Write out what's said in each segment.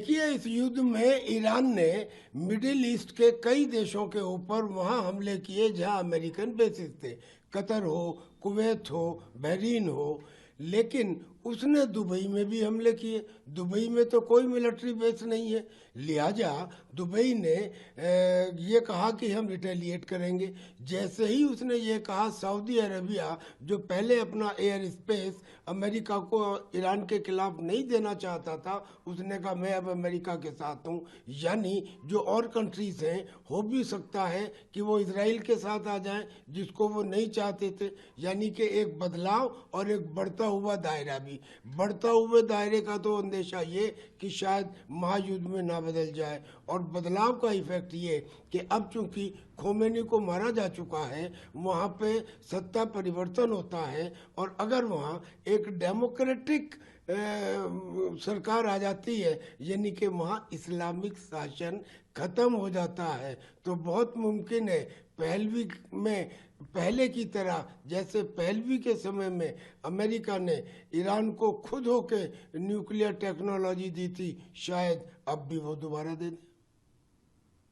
देखिए, इस युद्ध में ईरान ने मिडिल ईस्ट के कई देशों के ऊपर वहां हमले किए जहां अमेरिकन बेसिस थे। कतर हो, कुवैत हो, बहरीन हो। लेकिन उसने दुबई में भी हमले किए। दुबई में तो कोई मिलिट्री बेस नहीं है, लिहाजा दुबई ने ये कहा कि हम रिटेलिएट करेंगे। जैसे ही उसने ये कहा, सऊदी अरबिया जो पहले अपना एयर स्पेस अमेरिका को ईरान के खिलाफ नहीं देना चाहता था, उसने कहा मैं अब अमेरिका के साथ हूँ। यानी जो और कंट्रीज हैं, हो भी सकता है कि वो इसराइल के साथ आ जाएं, जिसको वो नहीं चाहते थे। यानी कि एक बदलाव और एक बढ़ता हुआ दायरा भी। बढ़ता हुए दायरे का तो अंदेशा ये कि शायद महायुद्ध में ना बदल जाए, और बदलाव का इफेक्ट ये कि अब चूंकि खोमेनी को मारा जा चुका है, वहाँ पे सत्ता परिवर्तन होता है, और अगर वहाँ एक डेमोक्रेटिक सरकार आ जाती है, यानी कि वहाँ इस्लामिक शासन खत्म हो जाता है, तो बहुत मुमकिन है पहलवी में पहले की तरह, जैसे पहलवी के समय में अमेरिका ने ईरान को खुद होके न्यूक्लियर टेक्नोलॉजी दी थी, शायद अब भी वो दोबारा दे दें।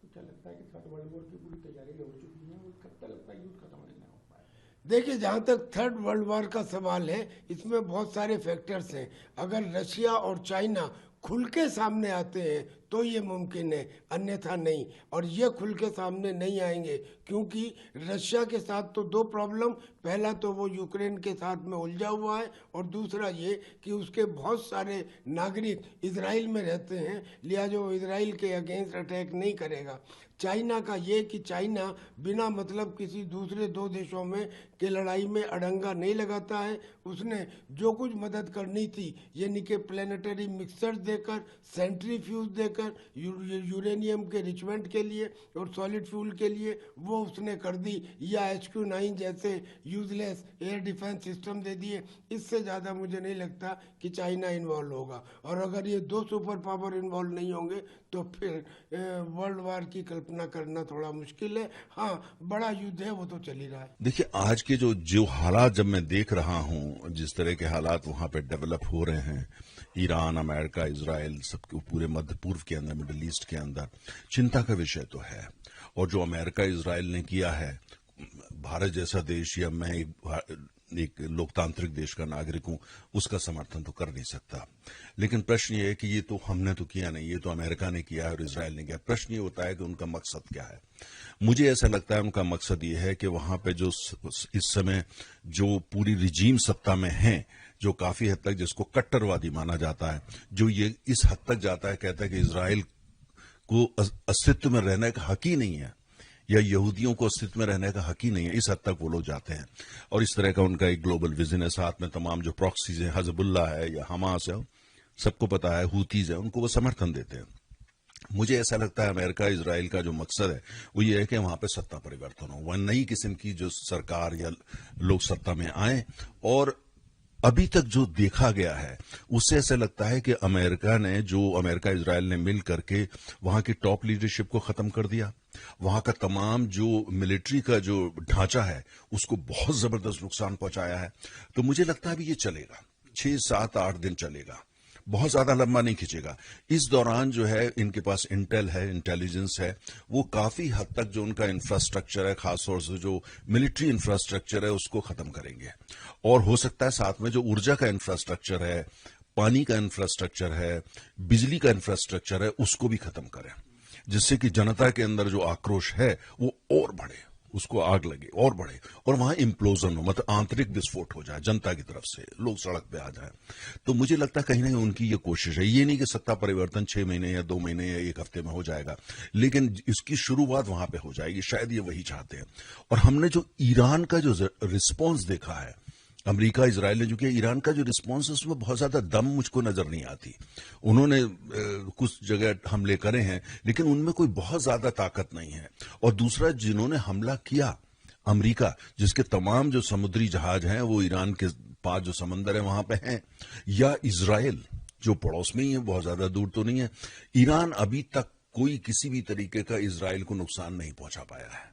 तो क्या लगता है कि थर्ड वर्ल्ड वॉर की पूरी तैयारी हो चुकी है और कब तक लगता है युद्ध खत्म नहीं हो पाए? देखिए, जहाँ तक थर्ड वर्ल्ड वॉर का सवाल है, इसमें बहुत सारे फैक्टर्स हैं। अगर रशिया और चाइना खुल के सामने आते हैं तो ये मुमकिन है, अन्यथा नहीं। और ये खुल के सामने नहीं आएंगे क्योंकि रशिया के साथ तो दो प्रॉब्लम, पहला तो वो यूक्रेन के साथ में उलझा हुआ है, और दूसरा ये कि उसके बहुत सारे नागरिक इजराइल में रहते हैं, लिहाजा वो इजराइल के अगेंस्ट अटैक नहीं करेगा। चाइना का ये कि चाइना बिना मतलब किसी दूसरे दो देशों में के लड़ाई में अड़ंगा नहीं लगाता है। उसने जो कुछ मदद करनी थी, यानी कि प्लेनेटरी मिक्सर देकर, सेंट्रीफ्यूज देकर, यूरेनियम के रिचमेंट के लिए और सॉलिड फ्यूल के लिए, वो उसने कर दी, या HQ-9 जैसे यूजलेस एयर डिफेंस सिस्टम दे दिए। इससे ज़्यादा मुझे नहीं लगता कि चाइना इन्वॉल्व होगा, और अगर ये दो सुपर पावर इन्वॉल्व नहीं होंगे तो फिर वर्ल्ड वार की कल्पना करना थोड़ा मुश्किल है। हाँ, बड़ा युद्ध है वो तो चल ही रहा है। देखिए, आज के जो हालात जब मैं देख रहा हूं, जिस तरह के हालात वहां पे डेवलप हो रहे हैं, ईरान, अमेरिका, इजराइल, सबके पूरे मध्य पूर्व के अंदर, मिडिल ईस्ट के अंदर, चिंता का विषय तो है। और जो अमेरिका इजराइल ने किया है, भारत जैसा देश, या मैं एक लोकतांत्रिक देश का नागरिक हूं, उसका समर्थन तो कर नहीं सकता। लेकिन प्रश्न ये है कि ये तो हमने तो किया नहीं, ये तो अमेरिका ने किया है और इजराइल ने किया। प्रश्न ये होता है कि उनका मकसद क्या है। मुझे ऐसा लगता है उनका मकसद ये है कि वहां पे जो इस समय जो पूरी रिजीम सत्ता में है, जो काफी हद तक जिसको कट्टरवादी माना जाता है, जो ये इस हद तक जाता है, कहता है कि इजराइल को अस्तित्व में रहने का हक ही नहीं है, या यहूदियों को अस्तित्व में रहने का हक ही नहीं है, इस हद तक वो लोग जाते हैं। और इस तरह का उनका एक ग्लोबल विजन है। साथ में तमाम जो प्रॉक्सीज हैं, हजबुल्ला है या हमास है, सबको पता है, हूतीज है, उनको वो समर्थन देते हैं। मुझे ऐसा लगता है अमेरिका इजराइल का जो मकसद है वो ये है कि वहां पे सत्ता परिवर्तन हो, वह नई किस्म की जो सरकार या लोग सत्ता में आए। और अभी तक जो देखा गया है उससे ऐसा लगता है कि अमेरिका इजराइल ने मिल करके वहां की टॉप लीडरशिप को खत्म कर दिया। वहां का तमाम जो मिलिट्री का जो ढांचा है उसको बहुत जबरदस्त नुकसान पहुंचाया है। तो मुझे लगता है अभी ये चलेगा, 6, 7, 8 दिन चलेगा, बहुत ज्यादा लंबा नहीं खींचेगा। इस दौरान जो है इनके पास इंटेल है, इंटेलिजेंस है, वो काफी हद तक जो उनका इंफ्रास्ट्रक्चर है, खासतौर से जो मिलिट्री इंफ्रास्ट्रक्चर है, उसको खत्म करेंगे। और हो सकता है साथ में जो ऊर्जा का इंफ्रास्ट्रक्चर है, पानी का इंफ्रास्ट्रक्चर है, बिजली का इंफ्रास्ट्रक्चर है, उसको भी खत्म करें, जिससे कि जनता के अंदर जो आक्रोश है वो और बढ़े, उसको आग लगे और बढ़े, और वहां इम्प्लोजन हो, मतलब आंतरिक विस्फोट हो जाए जनता की तरफ से, लोग सड़क पे आ जाए। तो मुझे लगता है कहीं ना कहीं उनकी ये कोशिश है। ये नहीं कि सत्ता परिवर्तन 6 महीने या 2 महीने या 1 हफ्ते में हो जाएगा, लेकिन इसकी शुरुआत वहां पे हो जाएगी, शायद ये वही चाहते हैं। और हमने जो ईरान का जो रिस्पॉन्स देखा है, अमेरिका इजराइल ने जो किया, ईरान का जो रिस्पॉन्स है उसमें बहुत ज्यादा दम मुझको नजर नहीं आती। उन्होंने कुछ जगह हमले करे हैं, लेकिन उनमें कोई बहुत ज्यादा ताकत नहीं है। और दूसरा, जिन्होंने हमला किया, अमेरिका, जिसके तमाम जो समुद्री जहाज हैं वो ईरान के पास जो समंदर है वहां पे हैं, या इजराइल जो पड़ोस में ही है, बहुत ज्यादा दूर तो नहीं है। ईरान अभी तक कोई किसी भी तरीके का इजराइल को नुकसान नहीं पहुंचा पाया है।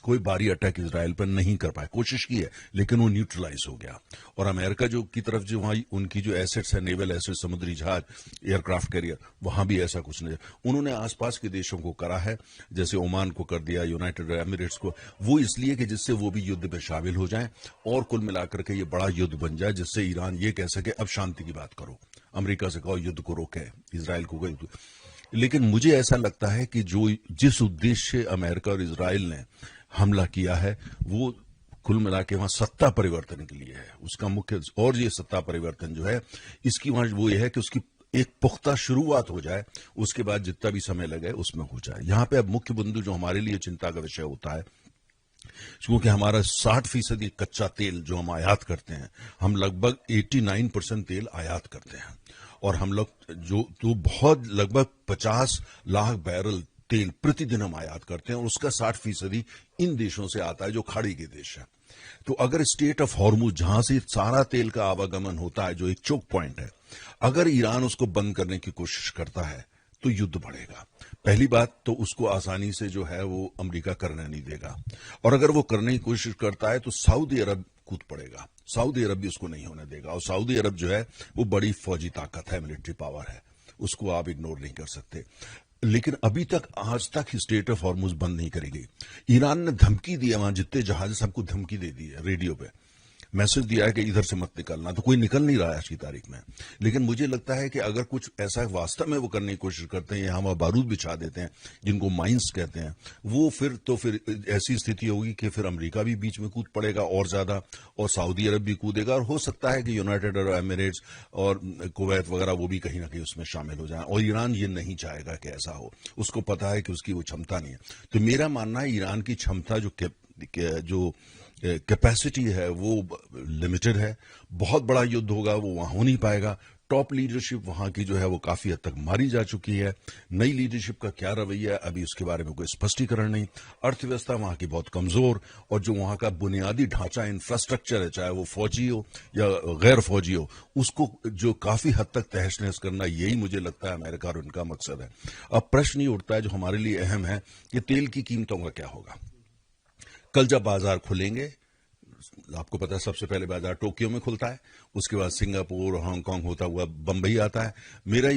कोई भारी अटैक इजराइल पर नहीं कर पाए, कोशिश की है लेकिन वो न्यूट्रलाइज हो गया। और अमेरिका जो की तरफ जो वहां उनकी जो एसेट्स है, नेवल एसेट, समुद्री जहाज, एयरक्राफ्ट कैरियर, वहां भी ऐसा कुछ नहीं। उन्होंने आसपास के देशों को करा है, जैसे ओमान को कर दिया, यूनाइटेड अरब एमिरेट्स को, वो इसलिए कि जिससे वो भी युद्ध में शामिल हो जाएं और कुल मिलाकर के ये बड़ा युद्ध बन जाए, जिससे ईरान ये कह सके अब शांति की बात करो, अमेरिका से कहो युद्ध को रोके, इजराइल को कोई। लेकिन मुझे ऐसा लगता है कि जिस उद्देश्य अमेरिका और इजराइल ने हमला किया है वो कुल मिला के वहां सत्ता परिवर्तन के लिए है। उसका मुख्य, और ये सत्ता परिवर्तन जो है इसकी वहां वो ये है कि उसकी एक पुख्ता शुरुआत हो जाए, उसके बाद जितना भी समय लगे उसमें हो जाए। यहां पे अब मुख्य बिंदु जो हमारे लिए चिंता का विषय होता है, क्योंकि हमारा 60% कच्चा तेल जो हम आयात करते हैं, हम लगभग 89% तेल आयात करते हैं, और हम लोग जो बहुत लगभग 50 लाख बैरल तेल प्रतिदिन हम आयात करते हैं, और उसका 60% इन देशों से आता है जो खाड़ी के देश है। तो अगर स्टेट ऑफ हॉर्मुज, जहां से सारा तेल का आवागमन होता है, जो एक चोक पॉइंट है, अगर ईरान उसको बंद करने की कोशिश करता है तो युद्ध बढ़ेगा। पहली बात तो उसको आसानी से जो है वो अमेरिका करने नहीं देगा, और अगर वो करने की कोशिश करता है तो सऊदी अरब कूद पड़ेगा, सऊदी अरब भी उसको नहीं होने देगा। और सऊदी अरब जो है वो बड़ी फौजी ताकत है, मिलिट्री पावर है, उसको आप इग्नोर नहीं कर सकते। लेकिन अभी तक, आज तक स्टेट ऑफ हॉर्मुज बंद नहीं करी गई। ईरान ने धमकी दी है, वहां जितने जहाज सबको धमकी दे दी है, रेडियो पे मैसेज दिया है कि इधर से मत निकलना, तो कोई निकल नहीं रहा है आज की तारीख में। लेकिन मुझे लगता है कि अगर कुछ ऐसा वास्तव में वो करने की कोशिश करते हैं, यहाँ वहाँ बारूद बिछा देते हैं जिनको माइंस कहते हैं, वो फिर ऐसी स्थिति होगी कि फिर अमेरिका भी बीच में कूद पड़ेगा और ज्यादा, और सऊदी अरब भी कूदेगा, और हो सकता है कि यूनाइटेड अरब एमिरेट्स और कुवैत वगैरह वो भी कहीं ना कहीं उसमें शामिल हो जाए। और ईरान ये नहीं चाहेगा कि ऐसा हो, उसको पता है कि उसकी वो क्षमता नहीं है। तो मेरा मानना है ईरान की क्षमता जो कैपेसिटी है वो लिमिटेड है। बहुत बड़ा युद्ध होगा वो वहां हो नहीं पाएगा। टॉप लीडरशिप वहां की जो है वो काफी हद तक मारी जा चुकी है। नई लीडरशिप का क्या रवैया है अभी उसके बारे में कोई स्पष्टीकरण नहीं। अर्थव्यवस्था वहां की बहुत कमजोर, और जो वहां का बुनियादी ढांचा, इंफ्रास्ट्रक्चर है, चाहे वो फौजी हो या गैर फौजी हो, उसको जो काफी हद तक तहस नहस करना, यही मुझे लगता है अमेरिका और उनका मकसद है। अब प्रश्न ये उठता है जो हमारे लिए अहम है कि तेल की कीमतों का क्या होगा। कल जब बाजार खुलेंगे, आपको पता है सबसे पहले बाजार टोक्यो में खुलता है, उसके बाद सिंगापुर, हांगकांग होता हुआ बंबई आता है।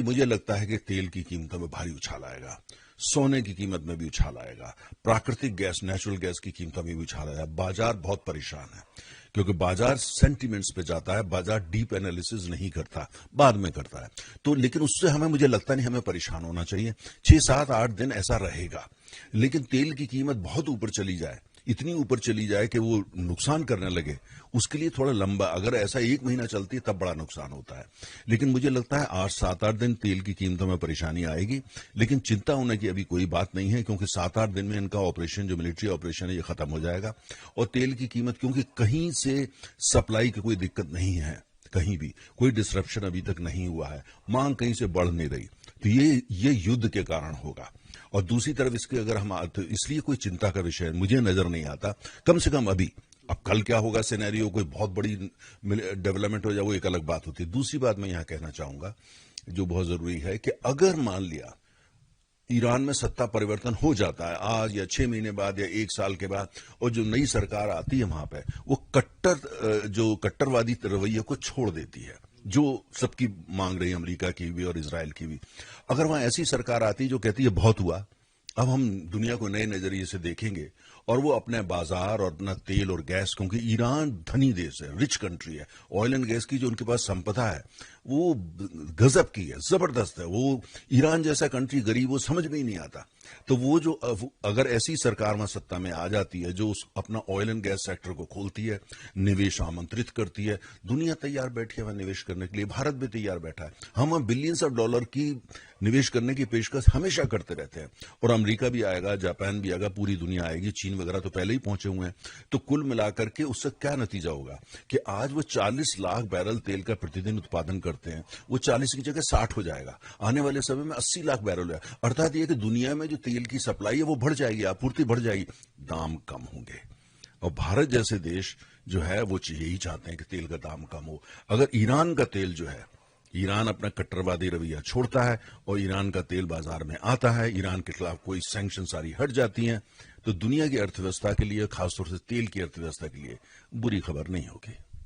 मुझे लगता है कि तेल की कीमतों में भारी उछाल आएगा, सोने की कीमत में भी उछाल आएगा, प्राकृतिक गैस, नेचुरल गैस की कीमतों में भी उछाल आएगा। बाजार बहुत परेशान है, क्योंकि बाजार सेंटिमेंट्स पे जाता है, बाजार डीप एनालिसिस नहीं करता, बाद में करता है। तो लेकिन उससे मुझे लगता नहीं हमें परेशान होना चाहिए। 6, 7, 8 दिन ऐसा रहेगा, लेकिन तेल की कीमत बहुत ऊपर चली जाए, इतनी ऊपर चली जाए कि वो नुकसान करने लगे, उसके लिए थोड़ा लंबा, अगर ऐसा 1 महीना चलती है तब बड़ा नुकसान होता है। लेकिन मुझे लगता है 8, 7, 8 दिन तेल की कीमतों में परेशानी आएगी, लेकिन चिंता होने की अभी कोई बात नहीं है, क्योंकि 7, 8 दिन में इनका ऑपरेशन, जो मिलिट्री ऑपरेशन है, ये खत्म हो जाएगा। और तेल की कीमत, क्योंकि कहीं से सप्लाई की कोई दिक्कत नहीं है, कहीं भी कोई डिसरप्शन अभी तक नहीं हुआ है, मांग कहीं से बढ़ नहीं रही, तो ये युद्ध के कारण होगा। और दूसरी तरफ इसके अगर हम, तो इसलिए कोई चिंता का विषय मुझे नजर नहीं आता, कम से कम अभी। अब कल क्या होगा सिनेरियो, कोई बहुत बड़ी डेवलपमेंट हो जाए, वो एक अलग बात होती है। दूसरी बात मैं यहां कहना चाहूंगा जो बहुत जरूरी है, कि अगर मान लिया ईरान में सत्ता परिवर्तन हो जाता है आज या 6 महीने बाद या 1 साल के बाद, और जो नई सरकार आती है वहां पे, वो कट्टरवादी रवैये को छोड़ देती है, जो सबकी मांग रही है, अमेरिका की भी और इजराइल की भी। अगर वहां ऐसी सरकार आती जो कहती है बहुत हुआ, अब हम दुनिया को नए नजरिए से देखेंगे, और वो अपने बाजार और अपना तेल और गैस, क्योंकि ईरान धनी देश है, रिच कंट्री है, ऑयल एंड गैस की जो उनके पास संपदा है वो गजब की है, जबरदस्त है। वो ईरान जैसा कंट्री गरीब, वो समझ में ही नहीं आता। तो वो जो अगर ऐसी सरकार वहां सत्ता में आ जाती है जो अपना ऑयल एंड गैस सेक्टर को खोलती है, निवेश आमंत्रित करती है, दुनिया तैयार बैठी है वहां निवेश करने के लिए, भारत भी तैयार बैठा है। हम बिलियंस ऑफ डॉलर की निवेश करने की पेशकश हमेशा करते रहते हैं, और अमेरिका भी आएगा, जापान भी आएगा, पूरी दुनिया आएगी, चीन वगैरह तो पहले ही पहुंचे हुए हैं। तो कुल मिलाकर के उससे क्या नतीजा होगा कि आज वो 40 लाख बैरल तेल का प्रतिदिन उत्पादन करते हैं, वो 40 की जगह 60 हो जाएगा, आने वाले समय में 80 लाख बैरल है। अर्थात ये कि दुनिया में जो तेल की सप्लाई है वो बढ़ जाएगी, आपूर्ति बढ़ जाएगी, दाम कम होंगे। और भारत जैसे देश जो है वो यही चाहते हैं कि तेल का दाम कम हो। अगर ईरान का तेल जो है, ईरान अपना कट्टरवादी रवैया छोड़ता है और ईरान का तेल बाजार में आता है, ईरान के खिलाफ कोई सैंक्शन सारी हट जाती हैं, तो दुनिया की अर्थव्यवस्था के लिए, खासतौर से तेल की अर्थव्यवस्था के लिए बुरी खबर नहीं होगी।